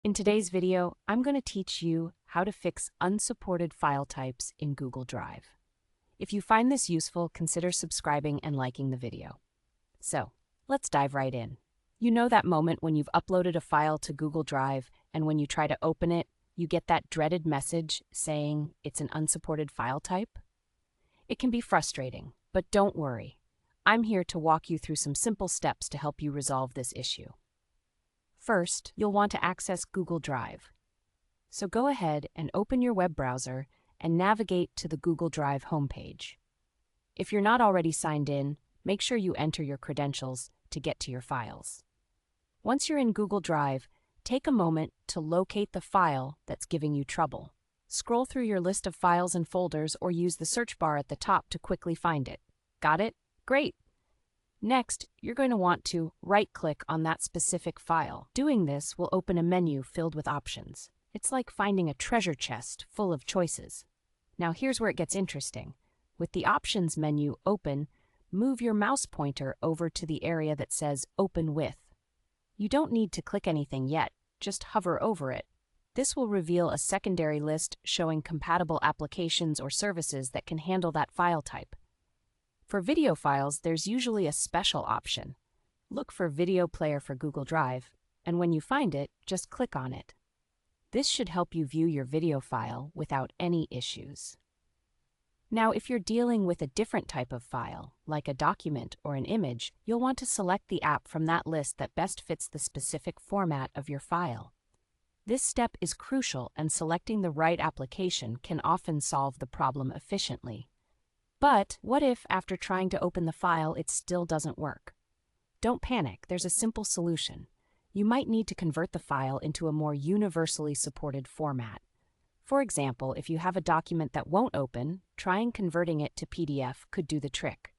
In today's video, I'm going to teach you how to fix unsupported file types in Google Drive. If you find this useful, consider subscribing and liking the video. So, let's dive right in. You know that moment when you've uploaded a file to Google Drive and when you try to open it, you get that dreaded message saying it's an unsupported file type? It can be frustrating, but don't worry. I'm here to walk you through some simple steps to help you resolve this issue. First, you'll want to access Google Drive. So go ahead and open your web browser and navigate to the Google Drive homepage. If you're not already signed in, make sure you enter your credentials to get to your files. Once you're in Google Drive, take a moment to locate the file that's giving you trouble. Scroll through your list of files and folders or use the search bar at the top to quickly find it. Got it? Great! Next, you're going to want to right-click on that specific file. Doing this will open a menu filled with options. It's like finding a treasure chest full of choices. Now here's where it gets interesting. With the Options menu open, move your mouse pointer over to the area that says Open With. You don't need to click anything yet, just hover over it. This will reveal a secondary list showing compatible applications or services that can handle that file type. For video files, there's usually a special option. Look for Video Player for Google Drive, and when you find it, just click on it. This should help you view your video file without any issues. Now, if you're dealing with a different type of file, like a document or an image, you'll want to select the app from that list that best fits the specific format of your file. This step is crucial, and selecting the right application can often solve the problem efficiently. But what if, after trying to open the file, it still doesn't work? Don't panic, there's a simple solution. You might need to convert the file into a more universally supported format. For example, if you have a document that won't open, trying converting it to PDF could do the trick.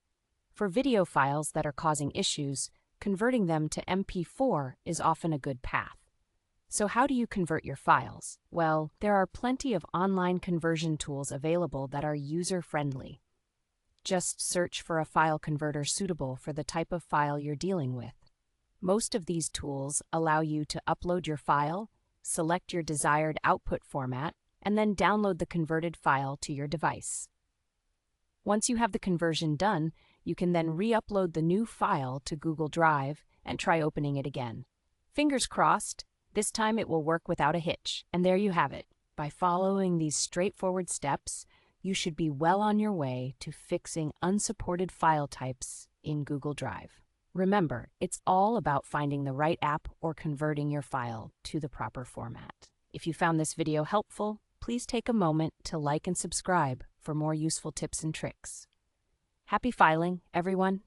For video files that are causing issues, converting them to MP4 is often a good path. So how do you convert your files? Well, there are plenty of online conversion tools available that are user-friendly. Just search for a file converter suitable for the type of file you're dealing with. Most of these tools allow you to upload your file, select your desired output format, and then download the converted file to your device. Once you have the conversion done, you can then re-upload the new file to Google Drive and try opening it again. Fingers crossed, this time it will work without a hitch. And there you have it. By following these straightforward steps, you should be well on your way to fixing unsupported file types in Google Drive. Remember, it's all about finding the right app or converting your file to the proper format. If you found this video helpful, please take a moment to like and subscribe for more useful tips and tricks. Happy filing, everyone!